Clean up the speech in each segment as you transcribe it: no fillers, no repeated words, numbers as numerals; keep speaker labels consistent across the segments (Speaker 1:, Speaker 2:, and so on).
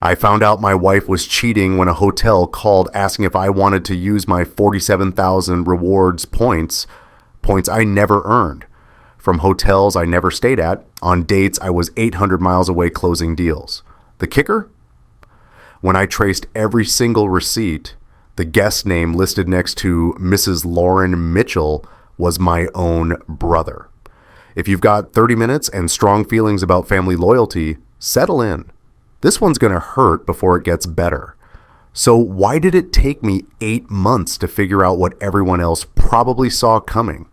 Speaker 1: I found out my wife was cheating when a hotel called asking if I wanted to use my 47,000 rewards points I never earned, from hotels I never stayed at, on dates I was 800 miles away closing deals. The kicker? When I traced every single receipt, the guest name listed next to Mrs. Lauren Mitchell was my own brother. If you've got 30 minutes and strong feelings about family loyalty, settle in. This one's going to hurt before it gets better. So why did it take me 8 months to figure out what everyone else probably saw coming?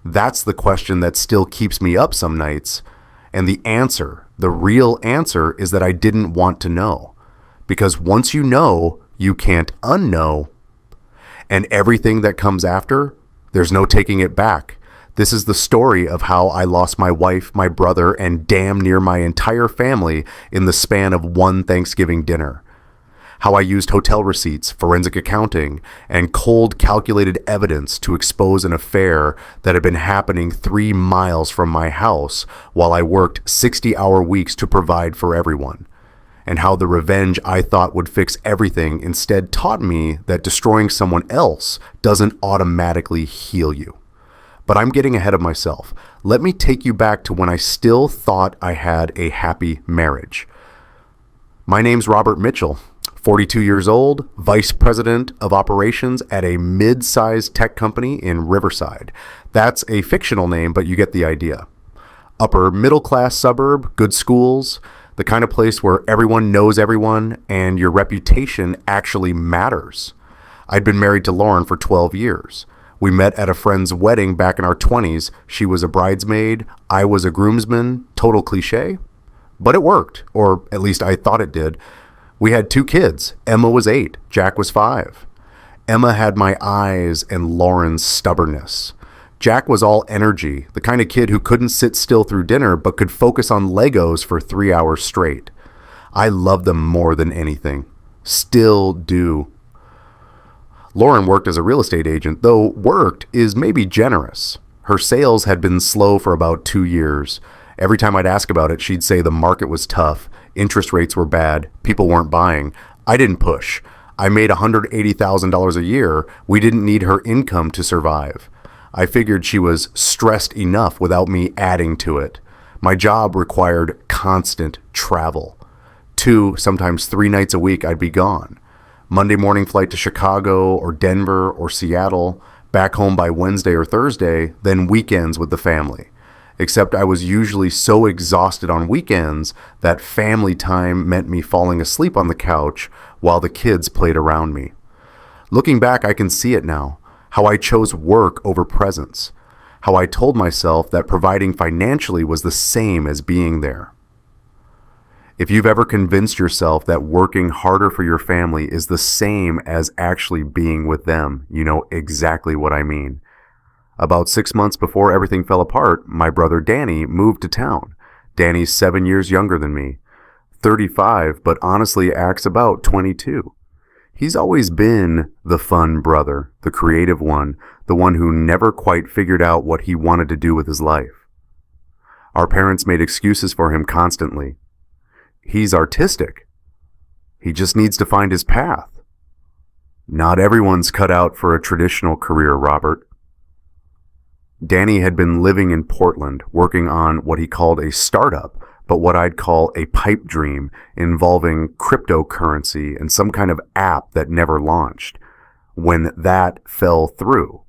Speaker 1: That's the question that still keeps me up some nights. And the answer, the real answer, is that I didn't want to know. Because once you know, you can't unknow. And everything that comes after, there's no taking it back. This is the story of how I lost my wife, my brother, and damn near my entire family in the span of one Thanksgiving dinner. How I used hotel receipts, forensic accounting, and cold calculated evidence to expose an affair that had been happening 3 miles from my house while I worked 60-hour weeks to provide for everyone. And how the revenge I thought would fix everything instead taught me that destroying someone else doesn't automatically heal you. But I'm getting ahead of myself. Let me take you back to when I still thought I had a happy marriage. My name's Robert Mitchell, 42 years old, vice president of operations at a mid-sized tech company in Riverside. That's a fictional name, but you get the idea. Upper middle-class suburb, good schools, the kind of place where everyone knows everyone and your reputation actually matters. I'd been married to Lauren for 12 years. We met at a friend's wedding back in our 20s. She was a bridesmaid. I was a groomsman. Total cliche. But it worked, or at least I thought it did. We had 2 kids. Emma was 8. Jack was 5. Emma had my eyes and Lauren's stubbornness. Jack was all energy, the kind of kid who couldn't sit still through dinner but could focus on Legos for 3 hours straight. I loved them more than anything. Still do. Lauren worked as a real estate agent, though worked is maybe generous. Her sales had been slow for about 2 years. Every time I'd ask about it, she'd say the market was tough, interest rates were bad, people weren't buying. I didn't push. I made $180,000 a year. We didn't need her income to survive. I figured she was stressed enough without me adding to it. My job required constant travel. 2, sometimes 3 nights a week I'd be gone. Monday morning flight to Chicago or Denver or Seattle, back home by Wednesday or Thursday, then weekends with the family. Except I was usually so exhausted on weekends that family time meant me falling asleep on the couch while the kids played around me. Looking back, I can see it now. How I chose work over presence. How I told myself that providing financially was the same as being there. If you've ever convinced yourself that working harder for your family is the same as actually being with them, you know exactly what I mean. About 6 months before everything fell apart, my brother Danny moved to town. Danny's 7 years younger than me. 35, but honestly acts about 22. He's always been the fun brother, the creative one, the one who never quite figured out what he wanted to do with his life. Our parents made excuses for him constantly. He's artistic. He just needs to find his path. Not everyone's cut out for a traditional career, Robert. Danny had been living in Portland, working on what he called a startup, but what I'd call a pipe dream involving cryptocurrency and some kind of app that never launched. When that fell through,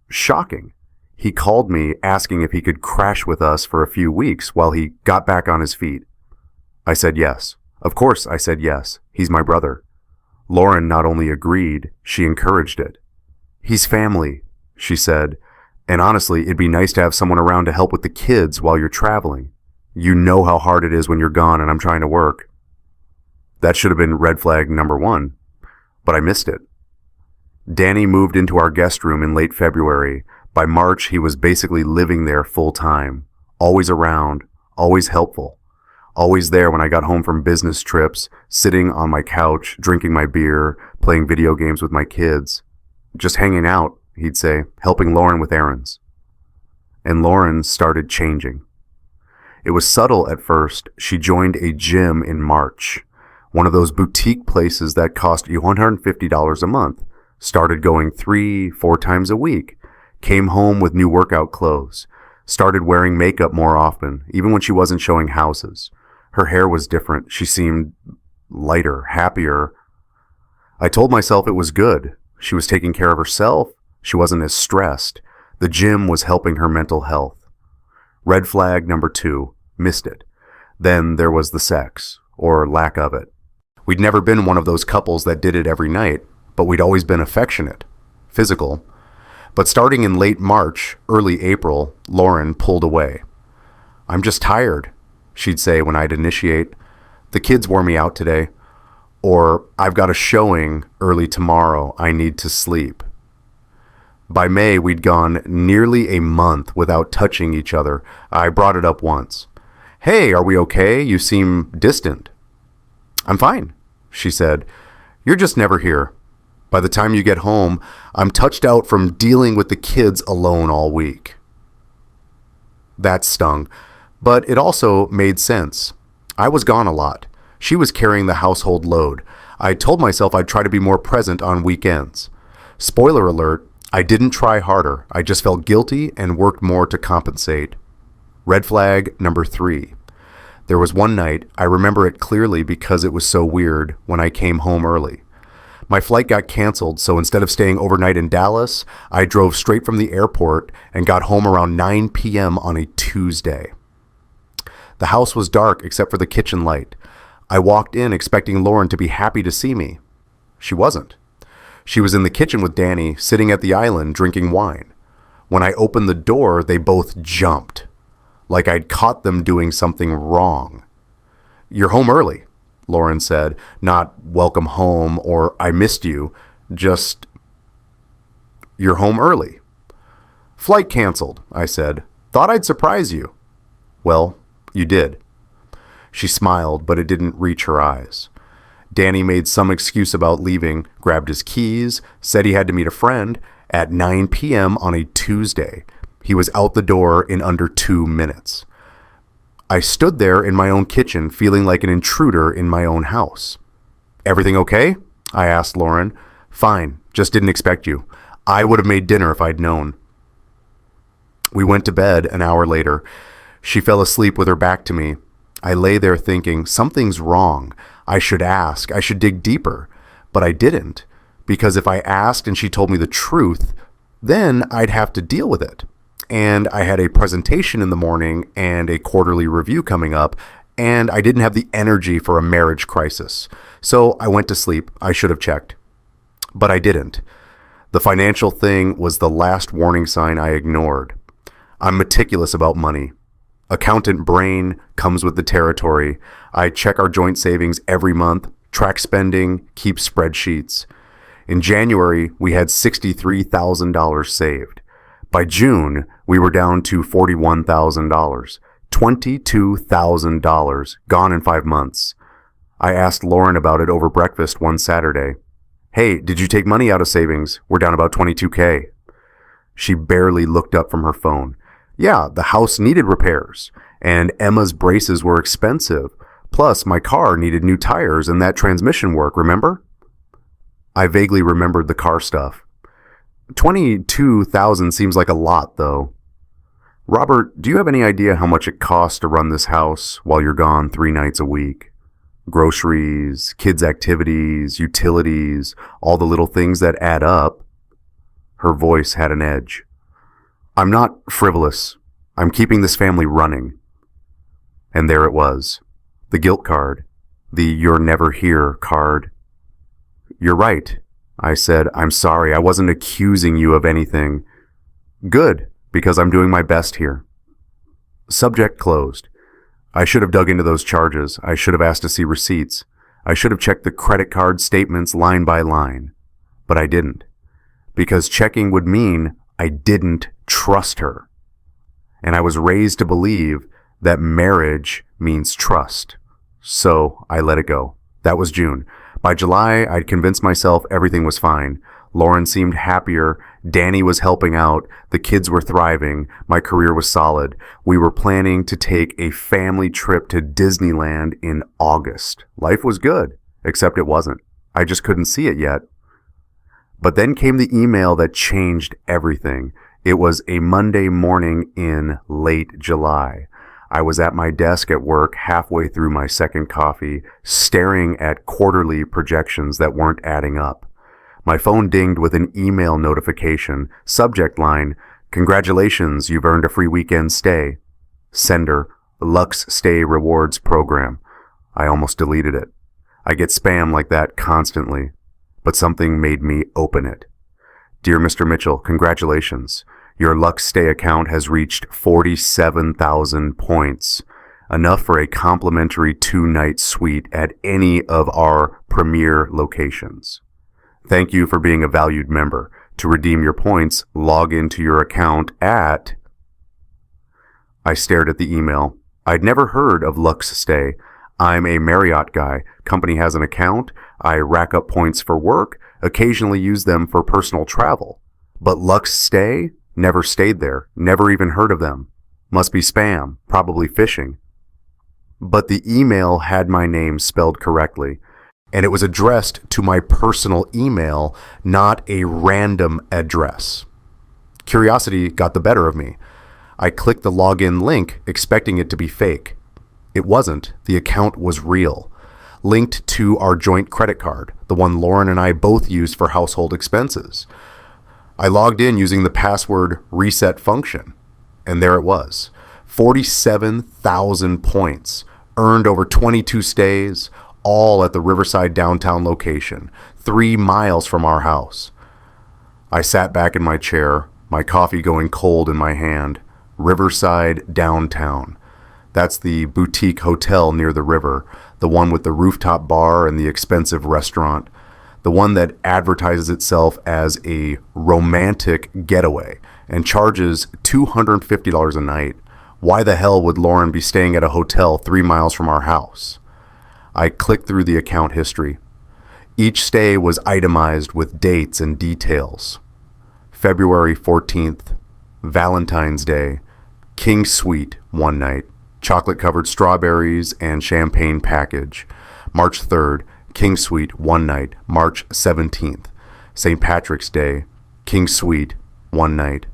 Speaker 1: shocking, he called me asking if he could crash with us for a few weeks while he got back on his feet. I said yes. Of course I said yes. He's my brother. Lauren not only agreed, she encouraged it. He's family, she said, and honestly, it'd be nice to have someone around to help with the kids while you're traveling. You know how hard it is when you're gone and I'm trying to work. That should have been red flag number 1, but I missed it. Danny moved into our guest room in late February. By March, he was basically living there full time, always around, always helpful, always there when I got home from business trips, sitting on my couch, drinking my beer, playing video games with my kids, just hanging out, he'd say, helping Lauren with errands. And Lauren started changing. It was subtle at first. She joined a gym in March. One of those boutique places that cost you $150 a month. Started going 3-4 times a week. Came home with new workout clothes. Started wearing makeup more often, even when she wasn't showing houses. Her hair was different. She seemed lighter, happier. I told myself it was good. She was taking care of herself. She wasn't as stressed. The gym was helping her mental health. Red flag number 2, missed it. Then there was the sex, or lack of it. We'd never been one of those couples that did it every night, but we'd always been affectionate, physical. But starting in late March, early April, Lauren pulled away. "I'm just tired," she'd say when I'd initiate. "The kids wore me out today." Or, "I've got a showing early tomorrow. I need to sleep." By May, we'd gone nearly a month without touching each other. I brought it up once. "Hey, are we okay? You seem distant." "I'm fine," she said. "You're just never here. By the time you get home, I'm touched out from dealing with the kids alone all week." That stung, but it also made sense. I was gone a lot. She was carrying the household load. I told myself I'd try to be more present on weekends. Spoiler alert, I didn't try harder. I just felt guilty and worked more to compensate. Red flag number 3. There was one night, I remember it clearly because it was so weird, when I came home early. My flight got canceled, so instead of staying overnight in Dallas, I drove straight from the airport and got home around 9 p.m. on a Tuesday. The house was dark except for the kitchen light. I walked in expecting Lauren to be happy to see me. She wasn't. She was in the kitchen with Danny, sitting at the island drinking wine. When I opened the door, they both jumped, like I'd caught them doing something wrong. "You're home early," Lauren said, not "welcome home" or "I missed you," just "You're home early." "Flight canceled," I said. "Thought I'd surprise you." "Well, you did." She smiled, but it didn't reach her eyes. Danny made some excuse about leaving, grabbed his keys, said he had to meet a friend at 9 p.m. on a Tuesday. He was out the door in under 2 minutes. I stood there in my own kitchen, feeling like an intruder in my own house. "Everything okay?" I asked Lauren. "Fine, just didn't expect you. I would have made dinner if I'd known." We went to bed an hour later. She fell asleep with her back to me. I lay there thinking, something's wrong. I should ask. I should dig deeper. But I didn't, because if I asked and she told me the truth, then I'd have to deal with it. And I had a presentation in the morning and a quarterly review coming up, and I didn't have the energy for a marriage crisis. So I went to sleep. I should have checked. But I didn't. The financial thing was the last warning sign I ignored. I'm meticulous about money. Accountant brain comes with the territory. I check our joint savings every month, track spending, keep spreadsheets. In January, we had $63,000 saved. By June, we were down to $41,000. $22,000 gone in 5 months. I asked Lauren about it over breakfast one Saturday. "Hey, did you take money out of savings? We're down about $22K. She barely looked up from her phone. "Yeah, the house needed repairs, and Emma's braces were expensive. Plus, my car needed new tires and that transmission work, remember?" I vaguely remembered the car stuff. $22,000 seems like a lot, though. "Robert, do you have any idea how much it costs to run this house while you're gone 3 nights a week? Groceries, kids' activities, utilities, all the little things that add up." Her voice had an edge. "I'm not frivolous. I'm keeping this family running." And there it was. The guilt card. The "you're never here" card. "You're right," I said. "I'm sorry. I wasn't accusing you of anything." "Good, because I'm doing my best here." Subject closed. I should have dug into those charges. I should have asked to see receipts. I should have checked the credit card statements line by line. But I didn't. Because checking would mean I didn't trust her. And I was raised to believe that marriage means trust. So I let it go. That was June. By July, I'd convinced myself everything was fine. Lauren seemed happier. Danny was helping out. The kids were thriving. My career was solid. We were planning to take a family trip to Disneyland in August. Life was good, except it wasn't. I just couldn't see it yet. But then came the email that changed everything. It was a Monday morning in late July. I was at my desk at work halfway through my second coffee, staring at quarterly projections that weren't adding up. My phone dinged with an email notification. Subject line, "Congratulations, you've earned a free weekend stay." Sender, Lux Stay Rewards Program. I almost deleted it. I get spam like that constantly, but something made me open it. Dear Mr. Mitchell, congratulations. Your Lux Stay account has reached 47,000 points, enough for a complimentary 2-night suite at any of our premier locations. Thank you for being a valued member. To redeem your points, log into your account at... I stared at the email. I'd never heard of Lux Stay. I'm a Marriott guy. Company has an account. I rack up points for work, occasionally use them for personal travel. But Lux Stay? Never stayed there. Never even heard of them. Must be spam, probably phishing. But the email had my name spelled correctly, and it was addressed to my personal email, not a random address. Curiosity got the better of me. I clicked the login link, expecting it to be fake. It wasn't. The account was real, linked to our joint credit card, the one Lauren and I both used for household expenses. I logged in using the password reset function, and there it was. 47,000 points, earned over 22 stays, all at the Riverside downtown location, 3 miles from our house. I sat back in my chair, my coffee going cold in my hand. Riverside downtown. That's the boutique hotel near the river, the one with the rooftop bar and the expensive restaurant, the one that advertises itself as a romantic getaway and charges $250 a night. Why the hell would Lauren be staying at a hotel 3 miles from our house? I clicked through the account history. Each stay was itemized with dates and details. February 14th, Valentine's Day, King Suite, 1 night, chocolate-covered strawberries and champagne package. March 3rd, King Suite, 1 night, March 17th, St. Patrick's Day, King Suite, 1 night.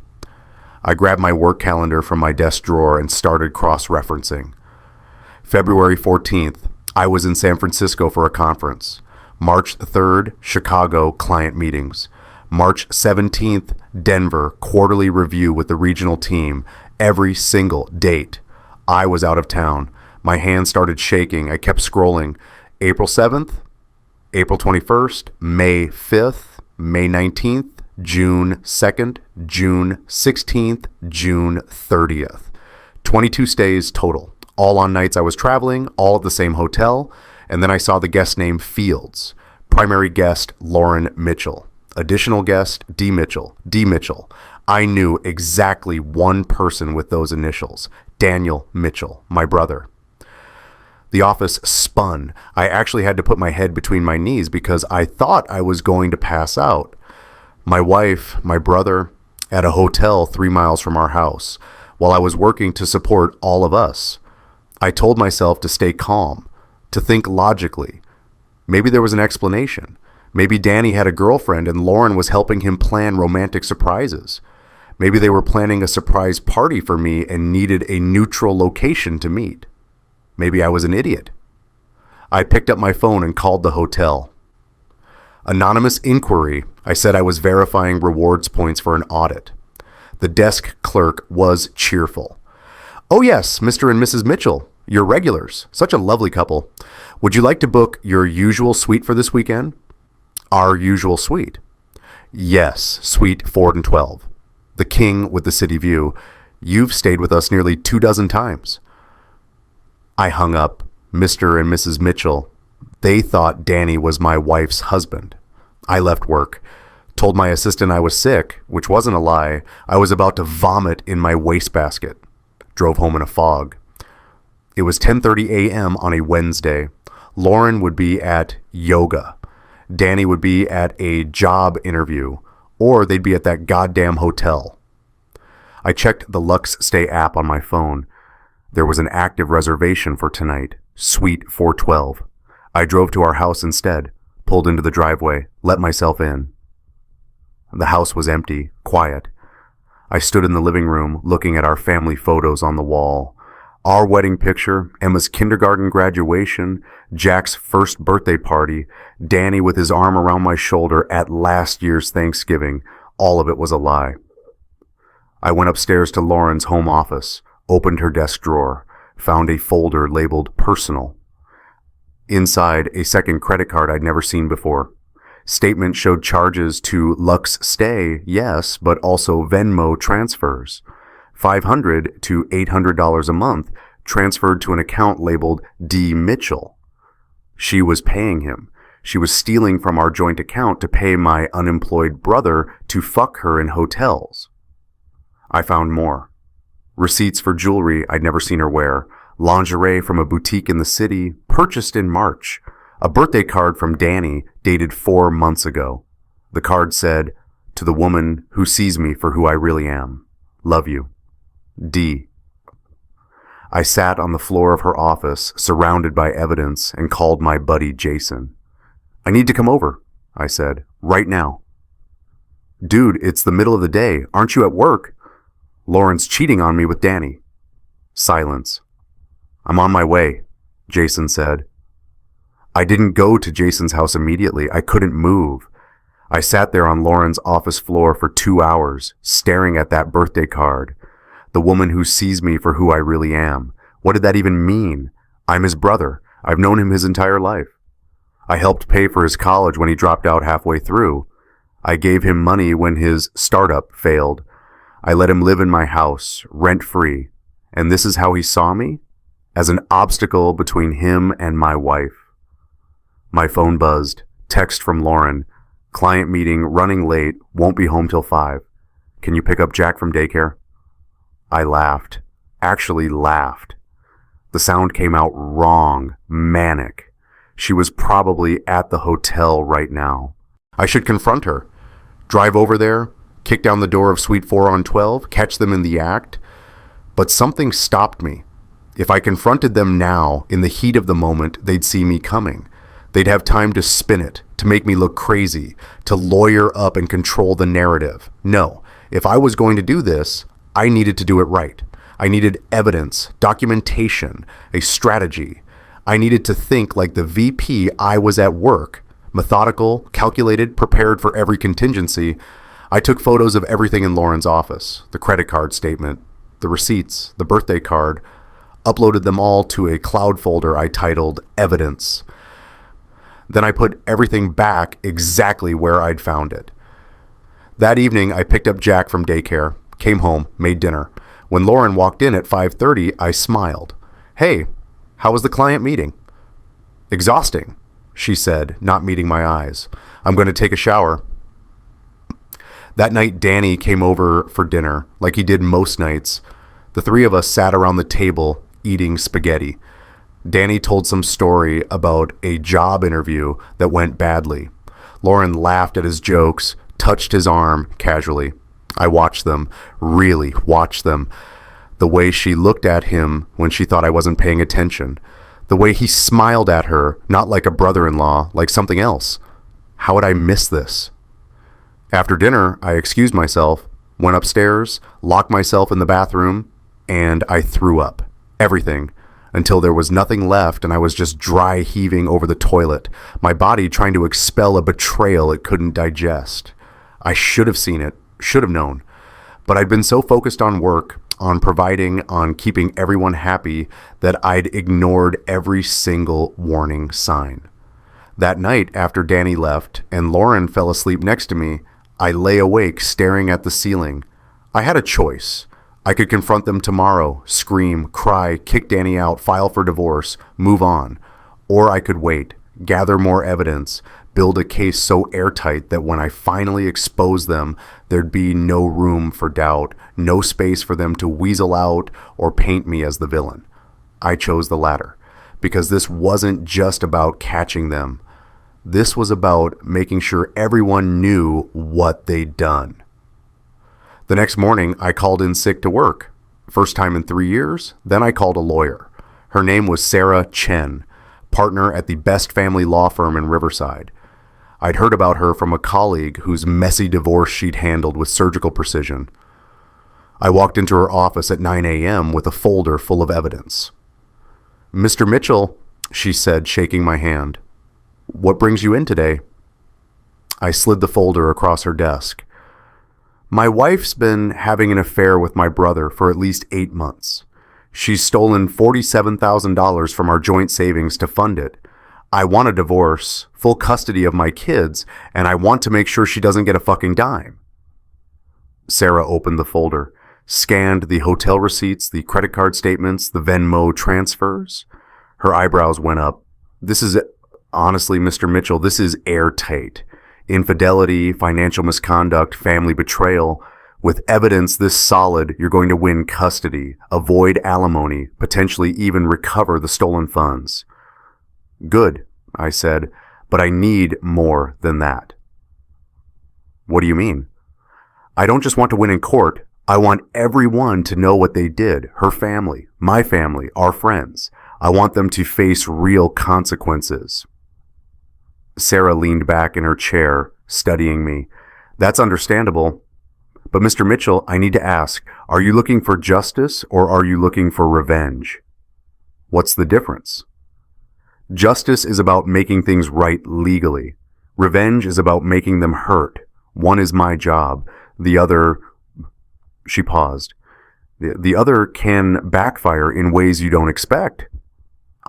Speaker 1: I grabbed my work calendar from my desk drawer and started cross-referencing. February 14th, I was in San Francisco for a conference. March 3rd, Chicago client meetings. March 17th, Denver quarterly review with the regional team. Every single date. I was out of town. My hands started shaking. I kept scrolling. April 7th, April 21st, May 5th, May 19th, June 2nd, June 16th, June 30th. 22 stays total. All on nights I was traveling, all at the same hotel, and then I saw the guest name Fields. Primary guest, Lauren Mitchell. Additional guest, D. Mitchell. D. Mitchell. I knew exactly one person with those initials, Daniel Mitchell, my brother. The office spun. I actually had to put my head between my knees because I thought I was going to pass out. My wife, my brother, at a hotel 3 miles from our house, while I was working to support all of us. I told myself to stay calm, to think logically. Maybe there was an explanation. Maybe Danny had a girlfriend and Lauren was helping him plan romantic surprises. Maybe they were planning a surprise party for me and needed a neutral location to meet. Maybe I was an idiot. I picked up my phone and called the hotel. Anonymous inquiry. I said I was verifying rewards points for an audit. The desk clerk was cheerful. "Oh yes, Mr. and Mrs. Mitchell, your regulars. Such a lovely couple. Would you like to book your usual suite for this weekend?" "Our usual suite?" "Yes, suite 4 and 12. The king with the city view. You've stayed with us nearly 24 times. I hung up. Mr. and Mrs. Mitchell. They thought Danny was my wife's husband. I left work. Told my assistant I was sick, which wasn't a lie. I was about to vomit in my wastebasket. Drove home in a fog. It was 10:30 a.m. on a Wednesday. Lauren would be at yoga. Danny would be at a job interview, or they'd be at that goddamn hotel. I checked the Lux Stay app on my phone. There was an active reservation for tonight, Suite 412. I drove to our house instead, pulled into the driveway, let myself in. The house was empty, quiet. I stood in the living room, looking at our family photos on the wall. Our wedding picture, Emma's kindergarten graduation, Jack's first birthday party, Danny with his arm around my shoulder at last year's Thanksgiving. All of it was a lie. I went upstairs to Lauren's home office, opened her desk drawer, found a folder labeled personal. Inside, a second credit card I'd never seen before. Statement showed charges to Lux Stay, yes, but also Venmo transfers. $500 to $800 a month transferred to an account labeled D. Mitchell. She was paying him. She was stealing from our joint account to pay my unemployed brother to fuck her in hotels. I found more. Receipts for jewelry I'd never seen her wear, lingerie from a boutique in the city, purchased in March, a birthday card from Danny dated 4 months ago. The card said, "To the woman who sees me for who I really am. Love you. D." I sat on the floor of her office, surrounded by evidence, and called my buddy Jason. "I need to come over," I said, "right now." "Dude, it's the middle of the day. Aren't you at work?" "Lauren's cheating on me with Danny." Silence. "I'm on my way," Jason said. I didn't go to Jason's house immediately. I couldn't move. I sat there on Lauren's office floor for 2 hours, staring at that birthday card. The woman who sees me for who I really am. What did that even mean? I'm his brother. I've known him his entire life. I helped pay for his college when he dropped out halfway through. I gave him money when his startup failed. I let him live in my house, rent-free. And this is how he saw me? As an obstacle between him and my wife. My phone buzzed. Text from Lauren. "Client meeting, running late, won't be home till 5. Can you pick up Jack from daycare?" I laughed. Actually laughed. The sound came out wrong, manic. She was probably at the hotel right now. I should confront her. Drive over there, kick down the door of Suite 4 on 12, catch them in the act. But something stopped me. If I confronted them now, in the heat of the moment, they'd see me coming. They'd have time to spin it, to make me look crazy, to lawyer up and control the narrative. No, if I was going to do this, I needed to do it right. I needed evidence, documentation, a strategy. I needed to think like the VP I was at work, methodical, calculated, prepared for every contingency. I took photos of everything in Lauren's office, the credit card statement, the receipts, the birthday card, uploaded them all to a cloud folder I titled Evidence. Then I put everything back exactly where I'd found it. That evening, I picked up Jack from daycare, came home, made dinner. When Lauren walked in at 5:30, I smiled. "Hey, how was the client meeting?" "Exhausting," she said, not meeting my eyes. "I'm going to take a shower." That night, Danny came over for dinner, like he did most nights. The three of us sat around the table, eating spaghetti. Danny told some story about a job interview that went badly. Lauren laughed at his jokes, touched his arm casually. I watched them, really watched them. The way she looked at him when she thought I wasn't paying attention. The way he smiled at her, not like a brother-in-law, like something else. How would I miss this? After dinner, I excused myself, went upstairs, locked myself in the bathroom, and I threw up. Everything. Until there was nothing left and I was just dry heaving over the toilet, my body trying to expel a betrayal it couldn't digest. I should have seen it, should have known. But I'd been so focused on work, on providing, on keeping everyone happy, that I'd ignored every single warning sign. That night, after Danny left and Lauren fell asleep next to me, I lay awake staring at the ceiling. I had a choice. I could confront them tomorrow, scream, cry, kick Danny out, file for divorce, move on. Or I could wait, gather more evidence, build a case so airtight that when I finally exposed them, there'd be no room for doubt, no space for them to weasel out or paint me as the villain. I chose the latter, because this wasn't just about catching them. This was about making sure everyone knew what they'd done. The next morning, I called in sick to work. First time in 3 years, then I called a lawyer. Her name was Sarah Chen, partner at the best family law firm in Riverside. I'd heard about her from a colleague whose messy divorce she'd handled with surgical precision. I walked into her office at 9 a.m. with a folder full of evidence. "Mr. Mitchell," she said, shaking my hand. "What brings you in today?" I slid the folder across her desk. "My wife's been having an affair with my brother for at least 8 months. She's stolen $47,000 from our joint savings to fund it. I want a divorce, full custody of my kids, and I want to make sure she doesn't get a fucking dime." Sarah opened the folder, scanned the hotel receipts, the credit card statements, the Venmo transfers. Her eyebrows went up. Honestly, Mr. Mitchell, this is airtight. Infidelity, financial misconduct, family betrayal. With evidence this solid, you're going to win custody, avoid alimony, potentially even recover the stolen funds. "Good," I said, "but I need more than that." "What do you mean?" "I don't just want to win in court. I want everyone to know what they did, her family, my family, our friends. I want them to face real consequences." Sarah leaned back in her chair, studying me. "That's understandable. But Mr. Mitchell, I need to ask, are you looking for justice or are you looking for revenge?" "What's the difference?" "Justice is about making things right legally. Revenge is about making them hurt. One is my job. The other..." She paused. The other can backfire in ways you don't expect."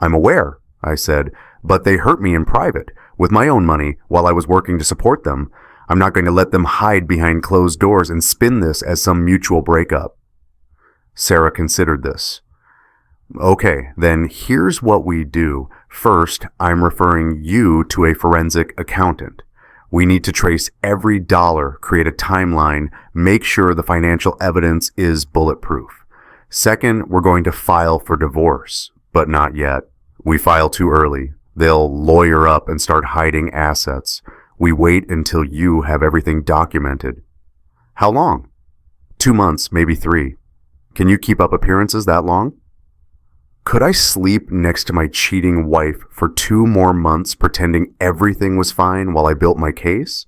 Speaker 1: "I'm aware," I said, "but they hurt me in private, with my own money, while I was working to support them. I'm not going to let them hide behind closed doors and spin this as some mutual breakup." Sarah considered this. "Okay, then here's what we do. First, I'm referring you to a forensic accountant. We need to trace every dollar, create a timeline, make sure the financial evidence is bulletproof. Second, we're going to file for divorce, but not yet. We file too early. They'll lawyer up and start hiding assets. We wait until you have everything documented." "How long?" 2 months, maybe 3. "Can you keep up appearances that long?" Could I sleep next to my cheating wife for 2 more months pretending everything was fine while I built my case?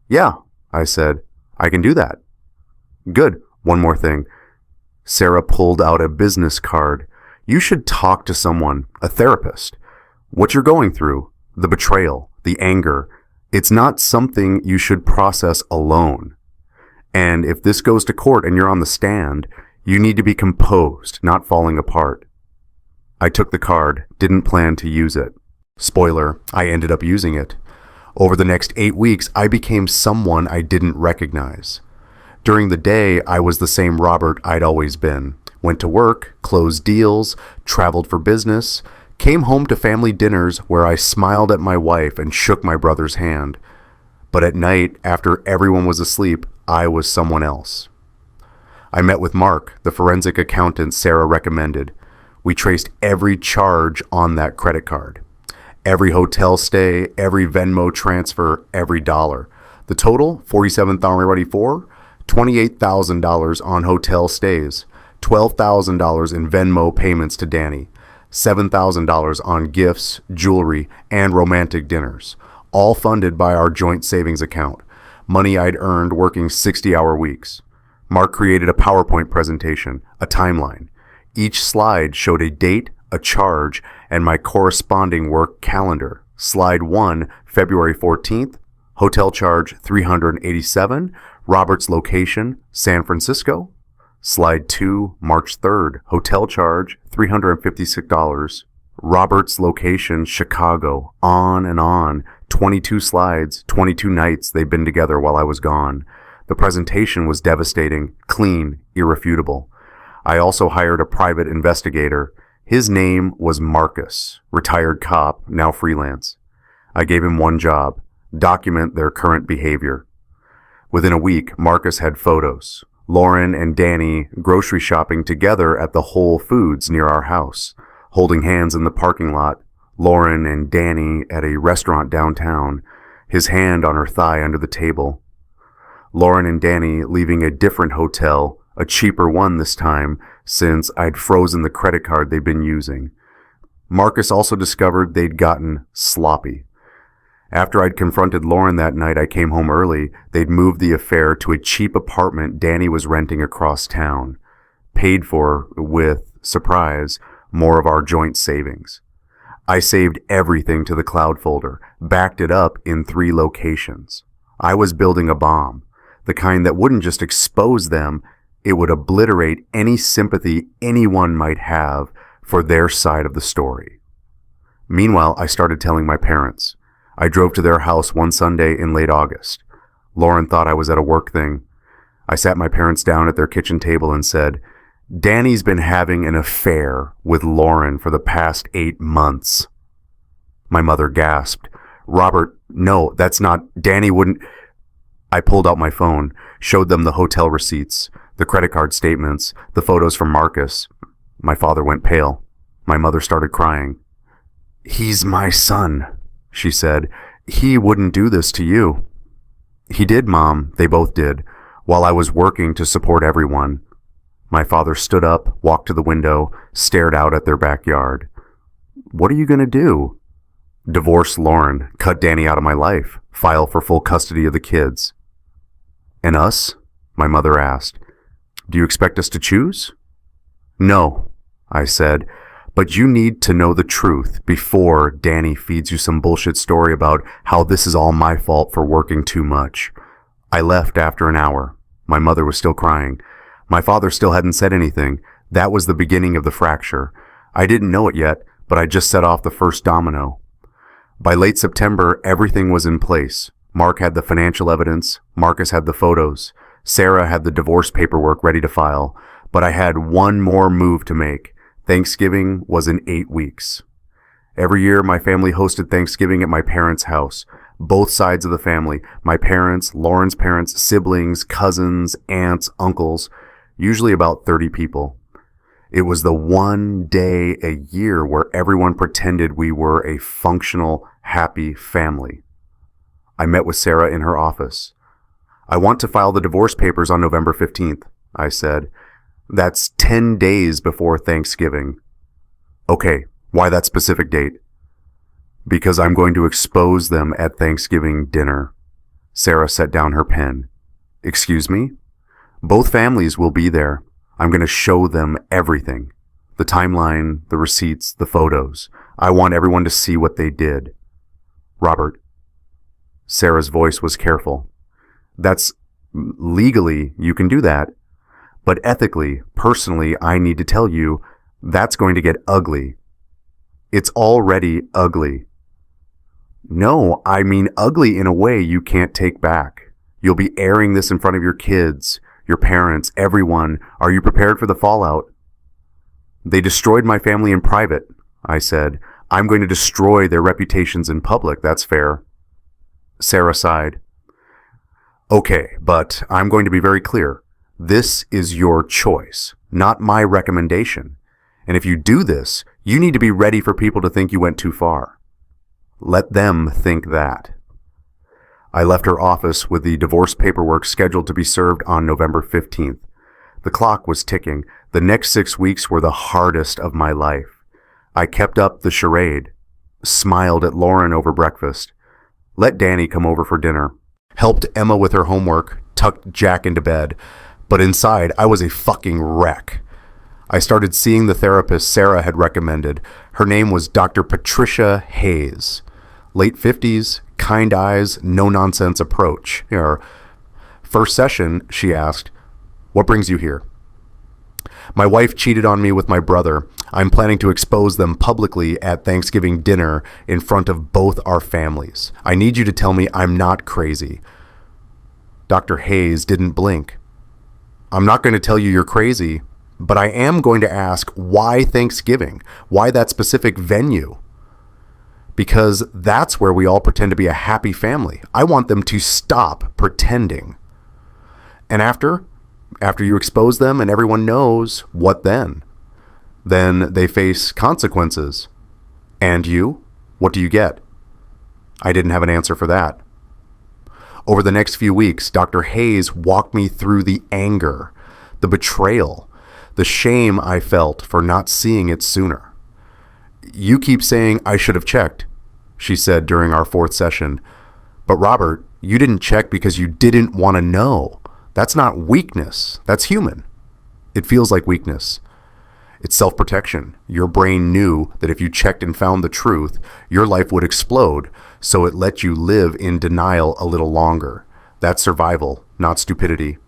Speaker 1: "Yeah," I said, "I can do that." "Good. One more thing." Sarah pulled out a business card. "You should talk to someone, a therapist. What you're going through, the betrayal, the anger, it's not something you should process alone. And if this goes to court and you're on the stand, you need to be composed, not falling apart." I took the card, didn't plan to use it. Spoiler, I ended up using it. Over the next 8 weeks, I became someone I didn't recognize. During the day, I was the same Robert I'd always been. Went to work, closed deals, traveled for business, came home to family dinners where I smiled at my wife and shook my brother's hand. But at night, after everyone was asleep, I was someone else. I met with Mark, the forensic accountant Sarah recommended. We traced every charge on that credit card. Every hotel stay, every Venmo transfer, every dollar. The total, $47,000 $28,000 on hotel stays, $12,000 in Venmo payments to Danny, $7,000 on gifts, jewelry, and romantic dinners, all funded by our joint savings account, money I'd earned working 60-hour weeks. Mark created a PowerPoint presentation, a timeline. Each slide showed a date, a charge, and my corresponding work calendar. Slide 1, February 14th, hotel charge $387, Robert's location, San Francisco. Slide 2, March 3rd, hotel charge $356, Robert's location, Chicago, on and on. 22 slides, 22 nights they'd been together while I was gone. The presentation was devastating, clean, irrefutable. I also hired a private investigator. His name was Marcus, retired cop, now freelance. I gave him one job, document their current behavior. Within a week, Marcus had photos. Lauren and Danny grocery shopping together at the Whole Foods near our house, holding hands in the parking lot, Lauren and Danny at a restaurant downtown, his hand on her thigh under the table. Lauren and Danny leaving a different hotel, a cheaper one this time, since I'd frozen the credit card they'd been using. Marcus also discovered they'd gotten sloppy. After I'd confronted Lauren that night, I came home early. They'd moved the affair to a cheap apartment Danny was renting across town, paid for with, surprise, more of our joint savings. I saved everything to the cloud folder, backed it up in 3 locations. I was building a bomb, the kind that wouldn't just expose them, it would obliterate any sympathy anyone might have for their side of the story. Meanwhile, I started telling my parents. I drove to their house one Sunday in late August. Lauren thought I was at a work thing. I sat my parents down at their kitchen table and said, "Danny's been having an affair with Lauren for the past 8 months." My mother gasped. "Robert, no, that's not, Danny wouldn't." I pulled out my phone, showed them the hotel receipts, the credit card statements, the photos from Marcus. My father went pale. My mother started crying. "He's my son," she said. "He wouldn't do this to you." "He did, Mom," they both did, while I was working to support everyone. My father stood up, walked to the window, stared out at their backyard. "What are you going to do?" "Divorce Lauren, cut Danny out of my life, file for full custody of the kids." "And us?" my mother asked. "Do you expect us to choose?" "No," I said, "but you need to know the truth before Danny feeds you some bullshit story about how this is all my fault for working too much." I left after an hour. My mother was still crying. My father still hadn't said anything. That was the beginning of the fracture. I didn't know it yet, but I just set off the first domino. By late September, everything was in place. Mark had the financial evidence. Marcus had the photos. Sarah had the divorce paperwork ready to file. But I had one more move to make. Thanksgiving was in 8 weeks. Every year, my family hosted Thanksgiving at my parents' house. Both sides of the family, my parents, Lauren's parents, siblings, cousins, aunts, uncles, usually about 30 people. It was the one day a year where everyone pretended we were a functional, happy family. I met with Sarah in her office. "I want to file the divorce papers on November 15th, I said. "That's 10 days before Thanksgiving." "Okay, why that specific date?" "Because I'm going to expose them at Thanksgiving dinner." Sarah set down her pen. "Excuse me?" "Both families will be there. I'm going to show them everything. The timeline, the receipts, the photos. I want everyone to see what they did." "Robert." Sarah's voice was careful. "That's legally, you can do that. But ethically, personally, I need to tell you, that's going to get ugly. It's already ugly." "No, I mean ugly in a way you can't take back. You'll be airing this in front of your kids, your parents, everyone. Are you prepared for the fallout?" "They destroyed my family in private," I said. "I'm going to destroy their reputations in public. That's fair." Sarah sighed. "Okay, but I'm going to be very clear. This is your choice, not my recommendation. And if you do this, you need to be ready for people to think you went too far. Let them think that." I left her office with the divorce paperwork scheduled to be served on November 15th. The clock was ticking. The next 6 weeks were the hardest of my life. I kept up the charade, smiled at Lauren over breakfast, let Danny come over for dinner, helped Emma with her homework, tucked Jack into bed, but inside I was a fucking wreck. I started seeing the therapist Sarah had recommended. Her name was Dr. Patricia Hayes. Late 50s, kind eyes, no-nonsense approach. First session, she asked, "What brings you here?" "My wife cheated on me with my brother. I'm planning to expose them publicly at Thanksgiving dinner in front of both our families. I need you to tell me I'm not crazy." Dr. Hayes didn't blink. "I'm not going to tell you you're crazy, but I am going to ask why Thanksgiving? Why that specific venue? Because that's where we all pretend to be a happy family. I want them to stop pretending. And after you expose them and everyone knows, what then? Then they face consequences. And you? What do you get? I didn't have an answer for that. Over the next few weeks, Dr. Hayes walked me through the anger, the betrayal, the shame I felt for not seeing it sooner. You keep saying I should have checked, she said during our fourth session. But Robert, you didn't check because you didn't want to know. That's not weakness. That's human. It feels like weakness. It's self-protection. Your brain knew that if you checked and found the truth, your life would explode, so it let you live in denial a little longer. That's survival, not stupidity.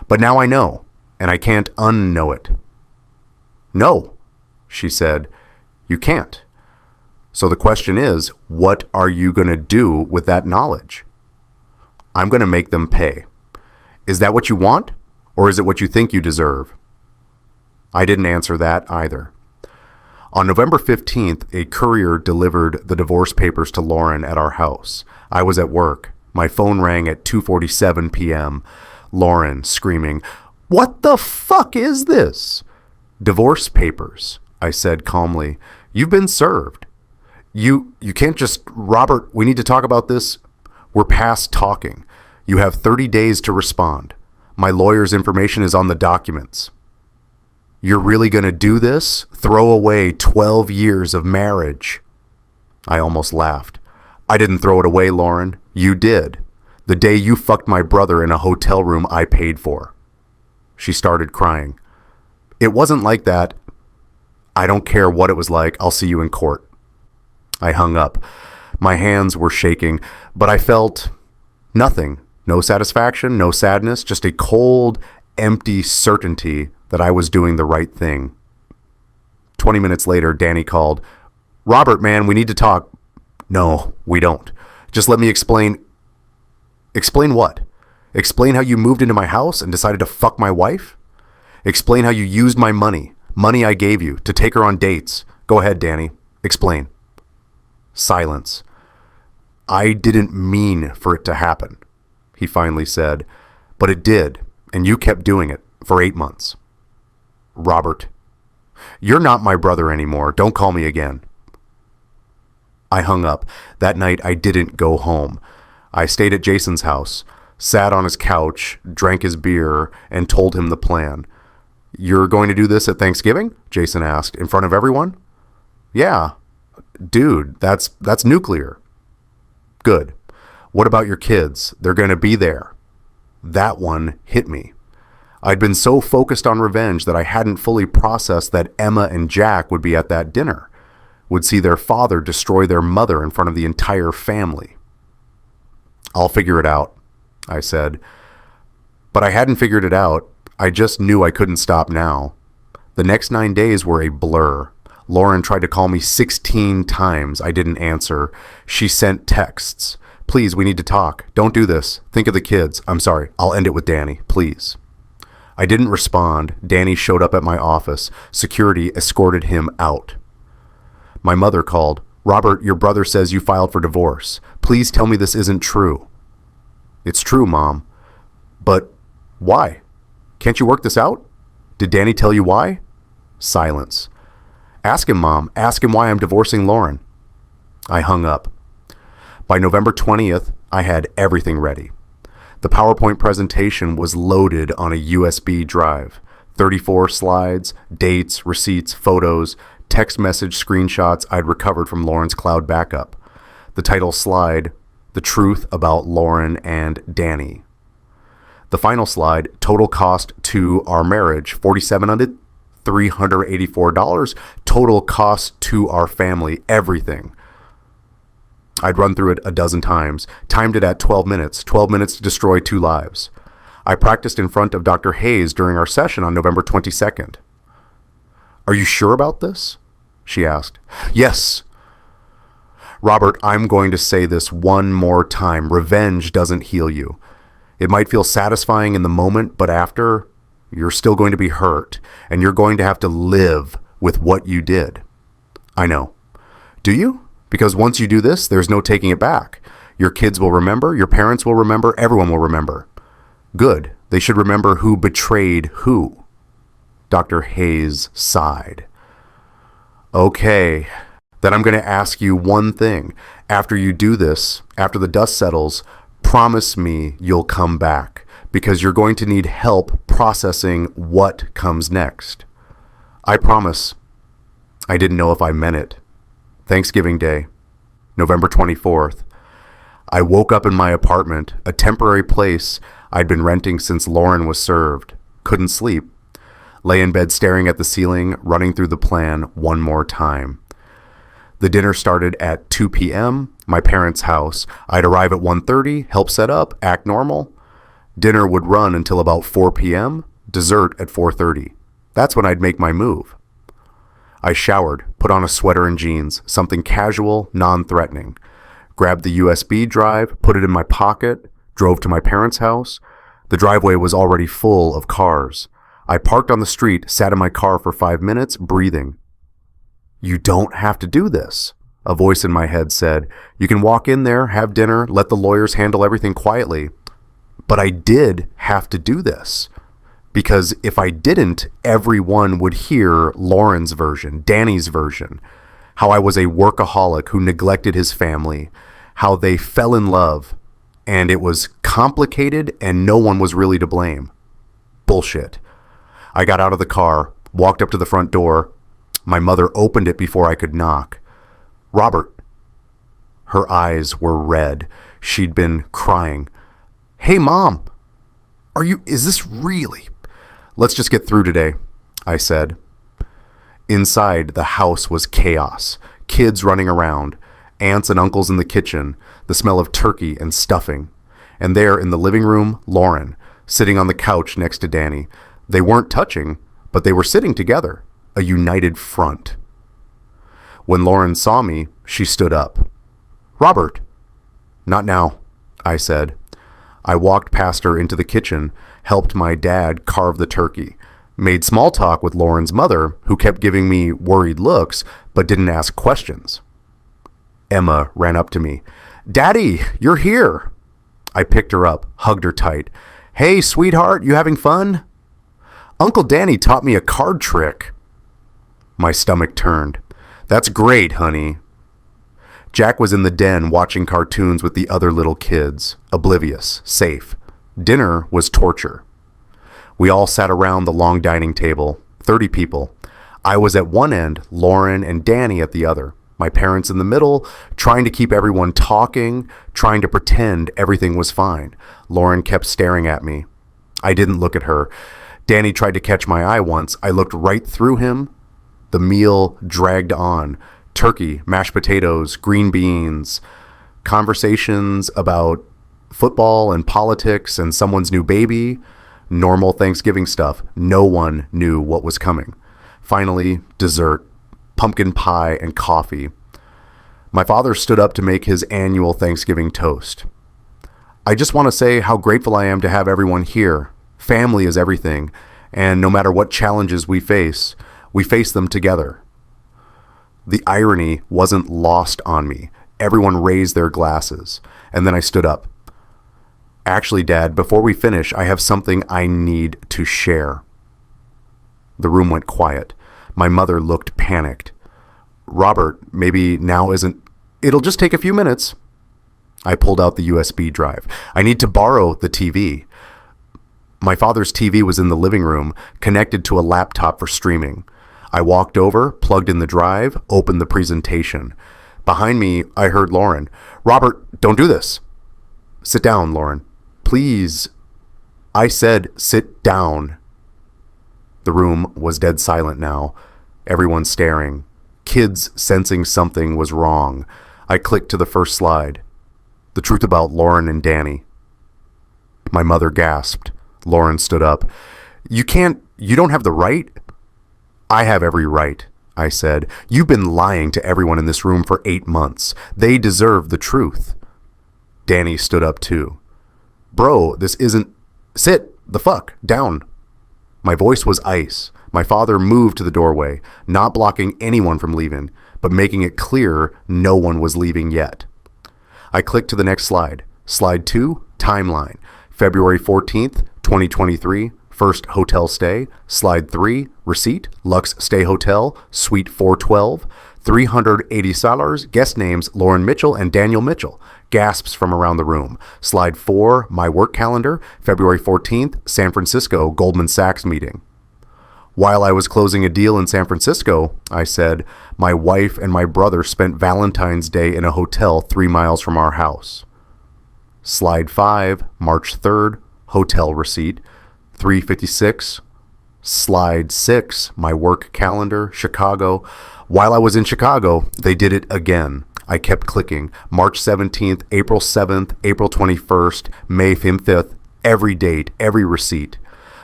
Speaker 1: But now I know, and I can't unknow it. No, she said, you can't. So the question is, what are you going to do with that knowledge? I'm going to make them pay. Is that what you want, or is it what you think you deserve? I didn't answer that either. On November 15th, a courier delivered the divorce papers to Lauren at our house. I was at work. My phone rang at 2:47 p.m. Lauren screaming, "What the fuck is this?" "Divorce papers," I said calmly. "You've been served. You can't just, Robert, we need to talk about this. We're past talking. You have 30 days to respond. My lawyer's information is on the documents." "You're really going to do this? Throw away 12 years of marriage?" I almost laughed. "I didn't throw it away, Lauren. You did. The day you fucked my brother in a hotel room I paid for." She started crying. "It wasn't like that." "I don't care what it was like. I'll see you in court." I hung up. My hands were shaking, but I felt nothing. No satisfaction, no sadness, just a cold, empty certainty that I was doing the right thing. 20 minutes later, Danny called. "Robert, man, we need to talk." "No, we don't. Just let me explain." "Explain what? Explain how you moved into my house and decided to fuck my wife? Explain how you used my money I gave you, to take her on dates. Go ahead, Danny. Explain." Silence. "I didn't mean for it to happen," he finally said. "But it did, and you kept doing it for 8 months. Robert, you're not my brother anymore. Don't call me again." I hung up. That night I didn't go home. I stayed at Jason's house, sat on his couch, drank his beer, and told him the plan. "You're going to do this at Thanksgiving?" Jason asked. "In front of everyone?" "Yeah." "Dude, that's nuclear." "Good. What about your kids? They're going to be there." That one hit me. I'd been so focused on revenge that I hadn't fully processed that Emma and Jack would be at that dinner, would see their father destroy their mother in front of the entire family. "I'll figure it out," I said. But I hadn't figured it out. I just knew I couldn't stop now. The next 9 days were a blur. Lauren tried to call me 16 times. I didn't answer. She sent texts. "Please, we need to talk. Don't do this. Think of the kids. I'm sorry. I'll end it with Danny. Please." I didn't respond. Danny showed up at my office. Security escorted him out. My mother called. "Robert, your brother says you filed for divorce. Please tell me this isn't true." "It's true, Mom." "But why? Can't you work this out? Did Danny tell you why?" Silence. "Ask him, Mom. Ask him why I'm divorcing Lauren." I hung up. By November 20th, I had everything ready. The PowerPoint presentation was loaded on a USB drive. 34 slides, dates, receipts, photos, text message screenshots I'd recovered from Lauren's cloud backup. The title slide, "The Truth About Lauren and Danny." The final slide, "Total cost to our marriage, $4,784. Total cost to our family, everything." I'd run through it a dozen times, timed it at 12 minutes, 12 minutes to destroy 2 lives. I practiced in front of Dr. Hayes during our session on November 22nd. "Are you sure about this?" she asked. "Yes." "Robert, I'm going to say this one more time. Revenge doesn't heal you. It might feel satisfying in the moment, but after, you're still going to be hurt, and you're going to have to live with what you did." "I know." "Do you? Because once you do this, there's no taking it back. Your kids will remember, your parents will remember, everyone will remember." "Good. They should remember who betrayed who." Dr. Hayes sighed. "Okay, Then I'm going to ask you one thing. After you do this, after the dust settles, promise me you'll come back because you're going to need help processing what comes next. I promise. I didn't know if I meant it. Thanksgiving Day, November 24th. I woke up in my apartment, a temporary place I'd been renting since Lauren was served. Couldn't sleep. Lay in bed staring at the ceiling, running through the plan one more time. The dinner started at 2 p.m., my parents' house. I'd arrive at 1:30, help set up, act normal. Dinner would run until about 4 p.m., dessert at 4:30. That's when I'd make my move. I showered, put on a sweater and jeans, something casual, non-threatening. Grabbed the USB drive, put it in my pocket, drove to my parents' house. The driveway was already full of cars. I parked on the street, sat in my car for 5 minutes, breathing. You don't have to do this, a voice in my head said. You can walk in there, have dinner, let the lawyers handle everything quietly. But I did have to do this. Because if I didn't, everyone would hear Lauren's version, Danny's version. How I was a workaholic who neglected his family. How they fell in love. And it was complicated and no one was really to blame. Bullshit. I got out of the car, walked up to the front door. My mother opened it before I could knock. Robert. Her eyes were red. She'd been crying. Hey, Mom. Is this really? Let's just get through today, I said. Inside, the house was chaos. Kids running around. Aunts and uncles in the kitchen. The smell of turkey and stuffing. And there in the living room, Lauren, sitting on the couch next to Danny. They weren't touching, but they were sitting together. A united front. When Lauren saw me, she stood up. Robert. Not now, I said. I walked past her into the kitchen, helped my dad carve the turkey, made small talk with Lauren's mother, who kept giving me worried looks, but didn't ask questions. Emma ran up to me. Daddy, you're here. I picked her up, hugged her tight. Hey, sweetheart, you having fun? Uncle Danny taught me a card trick. My stomach turned. That's great, honey. Jack was in the den watching cartoons with the other little kids, oblivious, safe. Dinner was torture. We all sat around the long dining table, 30 people. I was at one end, Lauren and Danny at the other. My parents in the middle, trying to keep everyone talking, trying to pretend everything was fine. Lauren kept staring at me. I didn't look at her. Danny tried to catch my eye once. I looked right through him. The meal dragged on. Turkey, mashed potatoes, green beans, conversations about football and politics and someone's new baby, normal Thanksgiving stuff. No one knew what was coming. Finally, dessert, pumpkin pie, and coffee. My father stood up to make his annual Thanksgiving toast. I just want to say how grateful I am to have everyone here. Family is everything, and no matter what challenges we face them together. The irony wasn't lost on me. Everyone raised their glasses, and then I stood up. Actually, Dad, before we finish, I have something I need to share. The room went quiet. My mother looked panicked. Robert, maybe now isn't... It'll just take a few minutes. I pulled out the USB drive. I need to borrow the TV. My father's TV was in the living room, connected to a laptop for streaming. I walked over, plugged in the drive, opened the presentation. Behind me, I heard Lauren. Robert, don't do this. Sit down, Lauren. Please. I said, sit down. The room was dead silent now. Everyone staring. Kids sensing something was wrong. I clicked to the first slide. The truth about Lauren and Danny. My mother gasped. Lauren stood up. You don't have the right? I have every right, I said. You've been lying to everyone in this room for 8 months. They deserve the truth. Danny stood up too. Bro, this isn't... Sit the fuck down. My voice was ice. My father moved to the doorway, not blocking anyone from leaving, but making it clear no one was leaving yet. I clicked to the next slide. Slide 2, timeline. February 14th, 2023, First hotel stay, slide 3, receipt, Lux Stay Hotel, Suite 412, $380, guest names Lauren Mitchell and Daniel Mitchell. Gasps from around the room. Slide 4, my work calendar, February 14th, San Francisco, Goldman Sachs meeting. While I was closing a deal in San Francisco, I said, my wife and my brother spent Valentine's Day in a hotel 3 miles from our house. Slide 5, March 3rd, hotel receipt, 356. Slide 6, my work calendar, Chicago. While I was in Chicago, they did it again. I kept clicking. March 17th, April 7th, April 21st, May 5th, every date, every receipt.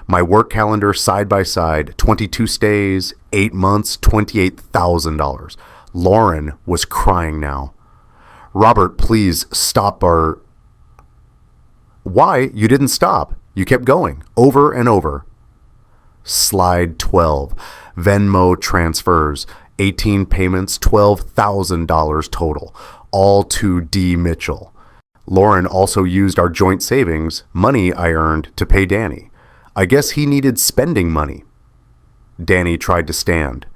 Speaker 1: My work calendar side by side, 22 stays, 8 months, $28,000. Lauren was crying now. Robert, please stop our... Why? You didn't stop. You kept going, over and over. Slide 12, Venmo transfers, 18 payments, $12,000 total, all to D. Mitchell. Lauren also used our joint savings, money I earned, to pay Danny. I guess he needed spending money. Danny tried to stand.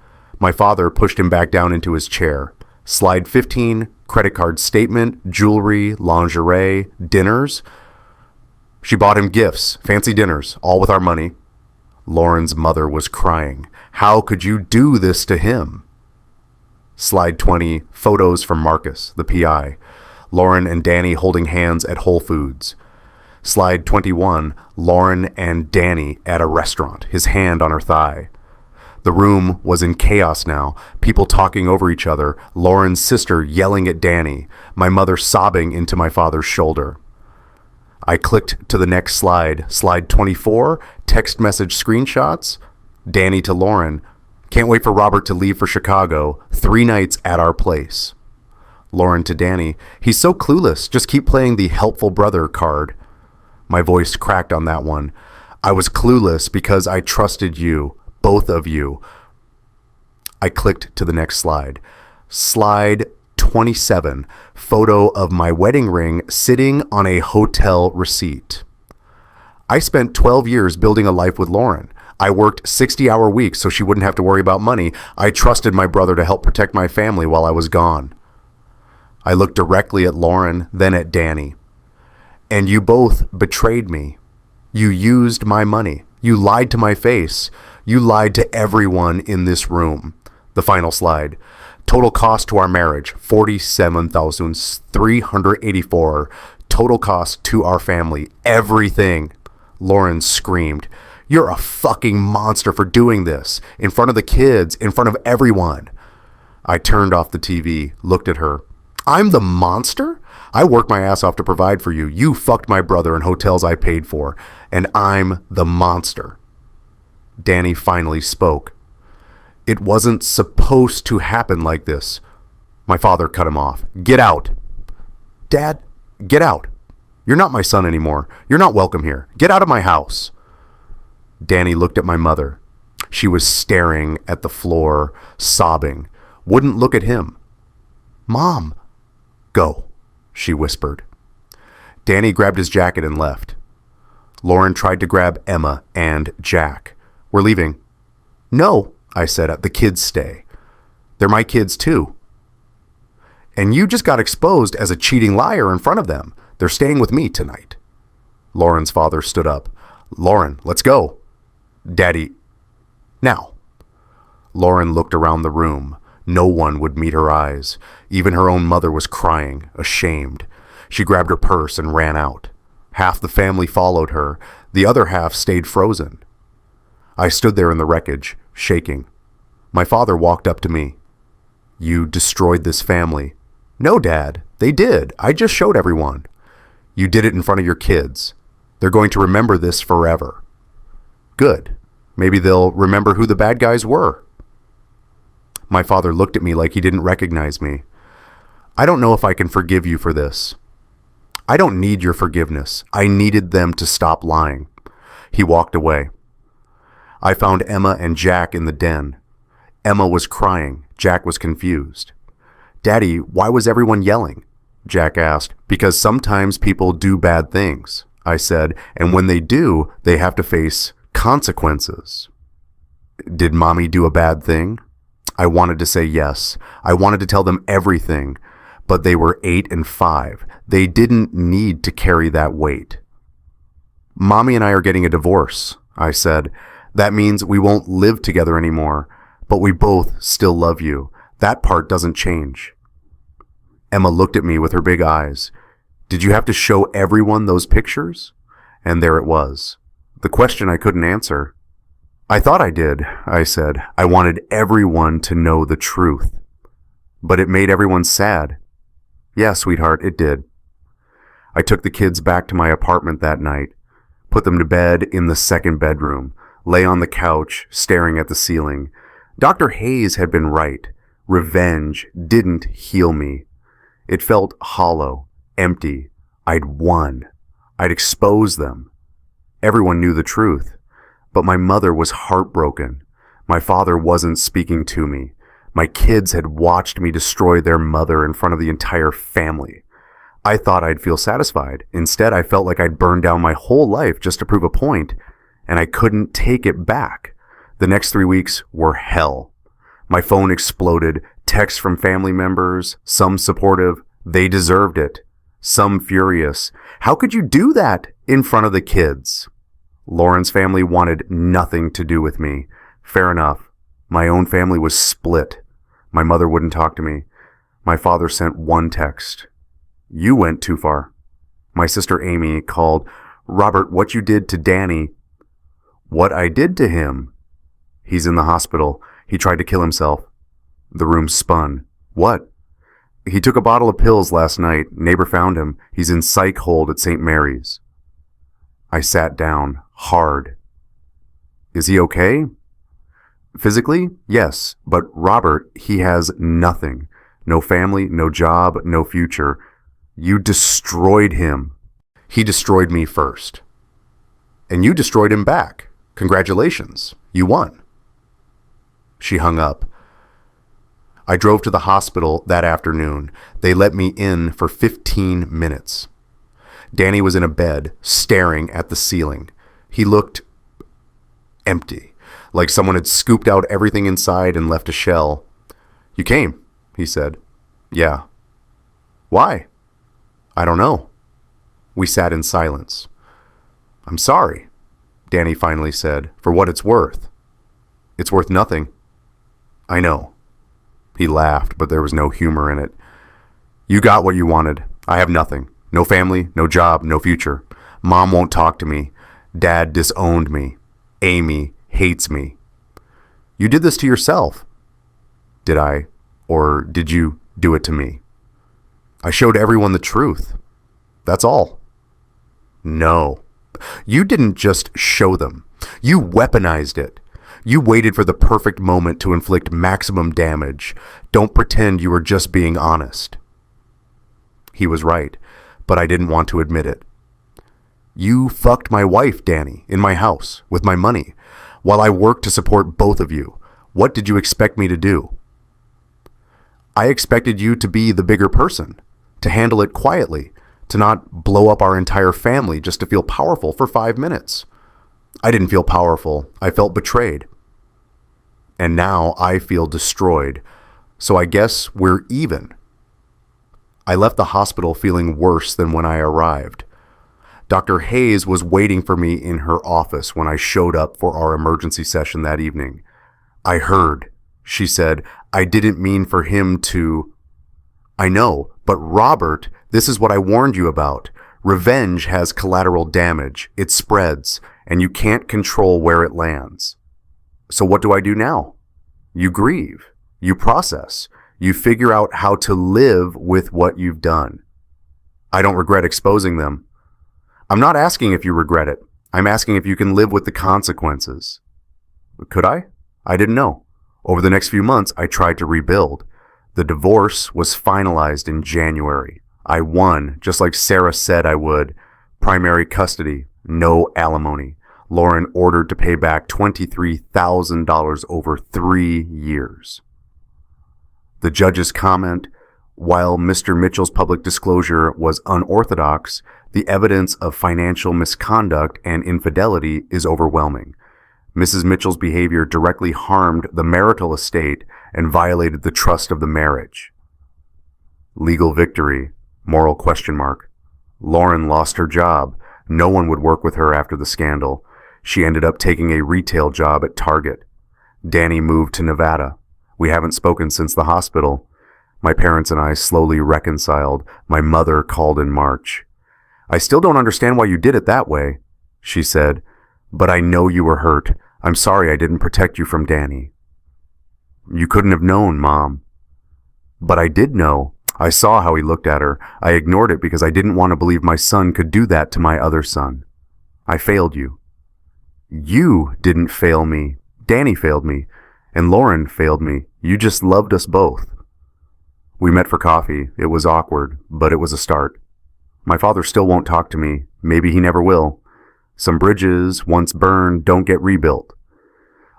Speaker 1: My father pushed him back down into his chair. Slide 15, credit card statement, jewelry, lingerie, dinners. She bought him gifts, fancy dinners, all with our money. Lauren's mother was crying. How could you do this to him? Slide 20, photos from Marcus, the PI. Lauren and Danny holding hands at Whole Foods. Slide 21, Lauren and Danny at a restaurant, his hand on her thigh. The room was in chaos now, people talking over each other, Lauren's sister yelling at Danny, my mother sobbing into my father's shoulder. I clicked to the next slide, slide 24, text message screenshots. Danny to Lauren, can't wait for Robert to leave for Chicago, 3 nights at our place. Lauren to Danny, he's so clueless, just keep playing the helpful brother card. My voice cracked on that one. I was clueless because I trusted you, both of you. I clicked to the next slide. Slide 27, photo of my wedding ring sitting on a hotel receipt. I spent 12 years building a life with Lauren. I worked 60-hour weeks so she wouldn't have to worry about money. I trusted my brother to help protect my family while I was gone. I looked directly at Lauren, then at Danny. And you both betrayed me. You used my money. You lied to my face. You lied to everyone in this room. The final slide. Total cost to our marriage, $47,384. Total cost to our family, everything. Lauren screamed, "You're a fucking monster for doing this, in front of the kids, in front of everyone." I turned off the TV, looked at her. "I'm the monster? I worked my ass off to provide for you. You fucked my brother in hotels I paid for, and I'm the monster." Danny finally spoke. "It wasn't supposed to happen like this." My father cut him off. "Get out." "Dad, get out. You're not my son anymore. You're not welcome here. Get out of my house." Danny looked at my mother. She was staring at the floor, sobbing. Wouldn't look at him. "Mom." "Go," she whispered. Danny grabbed his jacket and left. Lauren tried to grab Emma and Jack. "We're leaving." "No," I said, "the kids stay. They're my kids too." "And you just got exposed as a cheating liar in front of them. They're staying with me tonight." Lauren's father stood up. "Lauren, let's go." "Daddy, now." Lauren looked around the room. No one would meet her eyes. Even her own mother was crying, ashamed. She grabbed her purse and ran out. Half the family followed her. The other half stayed frozen. I stood there in the wreckage, shaking. My father walked up to me. "You destroyed this family." "No, Dad, they did. I just showed everyone." "You did it in front of your kids. They're going to remember this forever." "Good. Maybe they'll remember who the bad guys were." My father looked at me like he didn't recognize me. "I don't know if I can forgive you for this." "I don't need your forgiveness. I needed them to stop lying." He walked away. I found Emma and Jack in the den. Emma was crying. Jack was confused. "Daddy, why was everyone yelling?" Jack asked. "Because sometimes people do bad things," I said, "and when they do, they have to face Consequences. Did mommy do a bad thing? I wanted to say yes. I wanted to tell them everything, but they were 8 and 5. They didn't need to carry that weight. Mommy and I are getting a divorce, I said. That means we won't live together anymore, but we both still love you. That part doesn't change. Emma looked at me with her big eyes. Did you have to show everyone those pictures? And there it was. The question I couldn't answer. I thought I did, I said. I wanted everyone to know the truth. But it made everyone sad. Yeah, sweetheart, it did. I took the kids back to my apartment that night, put them to bed in the second bedroom, lay on the couch, staring at the ceiling. Dr. Hayes had been right. Revenge didn't heal me. It felt hollow, empty. I'd won. I'd exposed them. Everyone knew the truth. But my mother was heartbroken. My father wasn't speaking to me. My kids had watched me destroy their mother in front of the entire family. I thought I'd feel satisfied. Instead, I felt like I'd burned down my whole life just to prove a point, and I couldn't take it back. The next 3 weeks were hell. My phone exploded, texts from family members, some supportive, they deserved it, some furious. How could you do that in front of the kids? Lauren's family wanted nothing to do with me. Fair enough. My own family was split. My mother wouldn't talk to me. My father sent one text. You went too far. My sister Amy called, Robert, what you did to Danny. What I did to him? He's in the hospital. He tried to kill himself. The room spun. What? He took a bottle of pills last night. Neighbor found him. He's in psych hold at St. Mary's. I sat down, hard. Is he okay? Physically, yes, but Robert, he has nothing. No family, no job, no future. You destroyed him. He destroyed me first. And you destroyed him back. Congratulations, you won. She hung up. I drove to the hospital that afternoon. They let me in for 15 minutes. Danny was in a bed, staring at the ceiling. He looked empty, like someone had scooped out everything inside and left a shell. You came, he said. Yeah. Why? I don't know. We sat in silence. I'm sorry, Danny finally said, for what it's worth. It's worth nothing. I know. He laughed, but there was no humor in it. You got what you wanted. I have nothing. No family, no job, no future. Mom won't talk to me. Dad disowned me. Amy hates me. You did this to yourself. Did I? Or did you do it to me? I showed everyone the truth. That's all. No. You didn't just show them. You weaponized it. You waited for the perfect moment to inflict maximum damage. Don't pretend you were just being honest. He was right, but I didn't want to admit it. You fucked my wife, Danny, in my house, with my money, while I worked to support both of you. What did you expect me to do? I expected you to be the bigger person, to handle it quietly, to not blow up our entire family just to feel powerful for 5 minutes. I didn't feel powerful. I felt betrayed. And now I feel destroyed. So I guess we're even. I left the hospital feeling worse than when I arrived. Dr. Hayes was waiting for me in her office when I showed up for our emergency session that evening. I heard, she said, I didn't mean for him to... I know, but Robert, this is what I warned you about. Revenge has collateral damage. It spreads, and you can't control where it lands. So what do I do now? You grieve. You process. You figure out how to live with what you've done. I don't regret exposing them. I'm not asking if you regret it. I'm asking if you can live with the consequences. Could I? I didn't know. Over the next few months, I tried to rebuild. The divorce was finalized in January. I won, just like Sarah said I would. Primary custody, no alimony. Lauren ordered to pay back $23,000 over 3 years. The judge's comment, while Mr. Mitchell's public disclosure was unorthodox, the evidence of financial misconduct and infidelity is overwhelming. Mrs. Mitchell's behavior directly harmed the marital estate and violated the trust of the marriage. Legal victory, moral question mark. Lauren lost her job. No one would work with her after the scandal. She ended up taking a retail job at Target. Danny moved to Nevada. We haven't spoken since the hospital. My parents and I slowly reconciled. My mother called in March. I still don't understand why you did it that way, she said, but I know you were hurt. I'm sorry I didn't protect you from Danny. You couldn't have known, Mom. But I did know. I saw how he looked at her. I ignored it because I didn't want to believe my son could do that to my other son. I failed you. You didn't fail me. Danny failed me. And Lauren failed me. You just loved us both. We met for coffee. It was awkward, but it was a start. My father still won't talk to me. Maybe he never will. Some bridges, once burned, don't get rebuilt.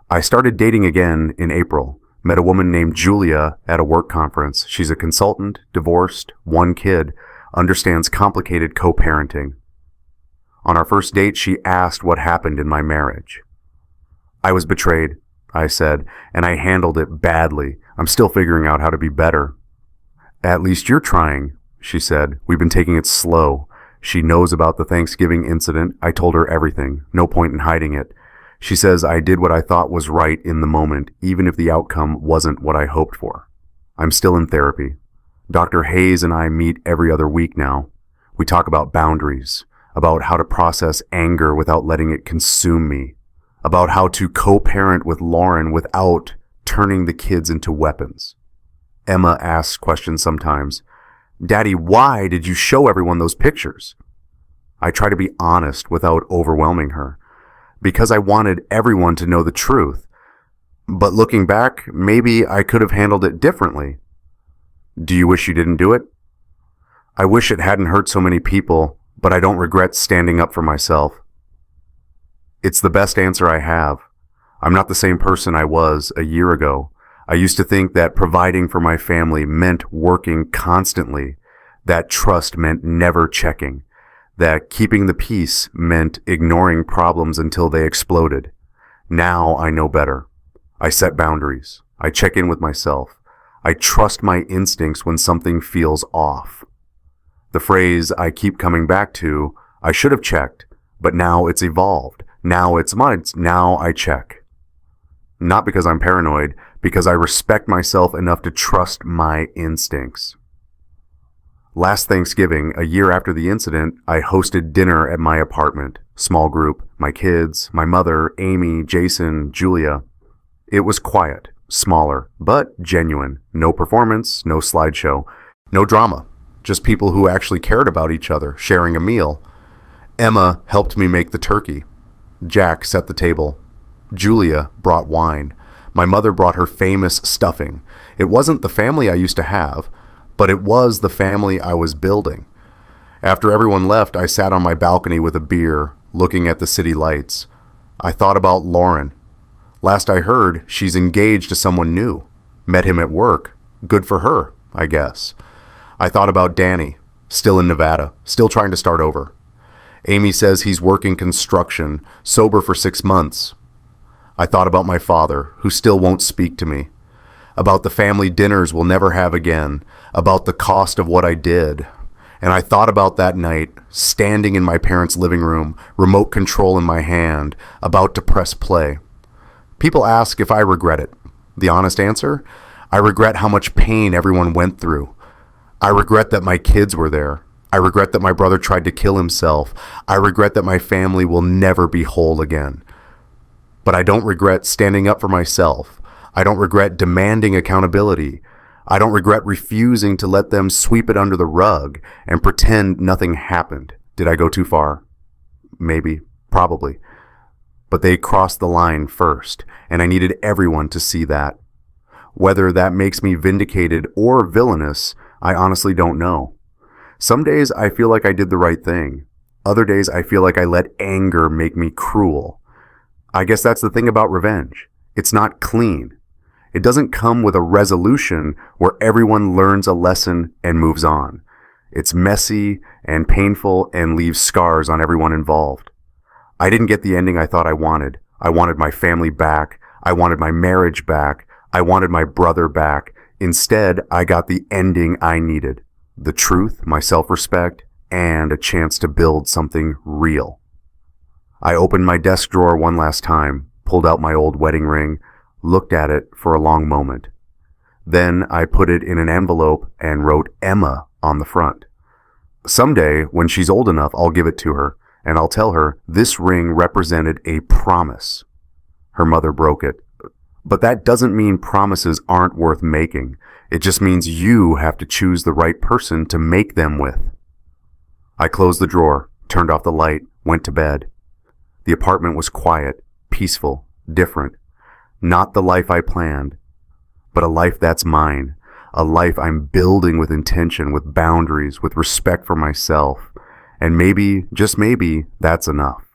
Speaker 1: I started dating again in April. Met a woman named Julia at a work conference. She's a consultant, divorced, one kid, understands complicated co-parenting. On our first date, she asked what happened in my marriage. I was betrayed, I said, and I handled it badly. I'm still figuring out how to be better. At least you're trying, she said. We've been taking it slow. She knows about the Thanksgiving incident. I told her everything. No point in hiding it. She says I did what I thought was right in the moment, even if the outcome wasn't what I hoped for. I'm still in therapy. Dr. Hayes and I meet every other week now. We talk about boundaries, about how to process anger without letting it consume me, about how to co-parent with Lauren without turning the kids into weapons. Emma asks questions sometimes. Daddy, why did you show everyone those pictures? I try to be honest without overwhelming her. Because I wanted everyone to know the truth. But looking back, maybe I could have handled it differently. Do you wish you didn't do it? I wish it hadn't hurt so many people, but I don't regret standing up for myself. It's the best answer I have. I'm not the same person I was a year ago. I used to think that providing for my family meant working constantly, that trust meant never checking, that keeping the peace meant ignoring problems until they exploded. Now I know better. I set boundaries. I check in with myself. I trust my instincts when something feels off. The phrase I keep coming back to, I should have checked, but now it's evolved. Now it's mine. Now I check. Not because I'm paranoid, because I respect myself enough to trust my instincts. Last Thanksgiving, a year after the incident, I hosted dinner at my apartment. Small group, my kids, my mother, Amy, Jason, Julia. It was quiet, smaller, but genuine. No performance, no slideshow, no drama. Just people who actually cared about each other, sharing a meal. Emma helped me make the turkey. Jack set the table. Julia brought wine. My mother brought her famous stuffing. It wasn't the family I used to have, but it was the family I was building. After everyone left, I sat on my balcony with a beer, looking at the city lights. I thought about Lauren. Last I heard, she's engaged to someone new. Met him at work. Good for her, I guess. I thought about Danny, still in Nevada, still trying to start over. Amy says he's working construction, sober for 6 months. I thought about my father, who still won't speak to me. About the family dinners we'll never have again. About the cost of what I did. And I thought about that night, standing in my parents' living room, remote control in my hand, about to press play. People ask if I regret it. The honest answer? I regret how much pain everyone went through. I regret that my kids were there. I regret that my brother tried to kill himself. I regret that my family will never be whole again. But I don't regret standing up for myself. I don't regret demanding accountability. I don't regret refusing to let them sweep it under the rug and pretend nothing happened. Did I go too far? Maybe. Probably. But they crossed the line first, and I needed everyone to see that. Whether that makes me vindicated or villainous, I honestly don't know. Some days I feel like I did the right thing. Other days I feel like I let anger make me cruel. I guess that's the thing about revenge. It's not clean. It doesn't come with a resolution where everyone learns a lesson and moves on. It's messy and painful and leaves scars on everyone involved. I didn't get the ending I thought I wanted. I wanted my family back. I wanted my marriage back. I wanted my brother back. Instead, I got the ending I needed. The truth, my self-respect, and a chance to build something real. I opened my desk drawer one last time, pulled out my old wedding ring, looked at it for a long moment. Then I put it in an envelope and wrote Emma on the front. Someday, when she's old enough, I'll give it to her, and I'll tell her this ring represented a promise. Her mother broke it. But that doesn't mean promises aren't worth making. It just means you have to choose the right person to make them with. I closed the drawer, turned off the light, went to bed. The apartment was quiet, peaceful, different. Not the life I planned, but a life that's mine. A life I'm building with intention, with boundaries, with respect for myself. And maybe, just maybe, that's enough.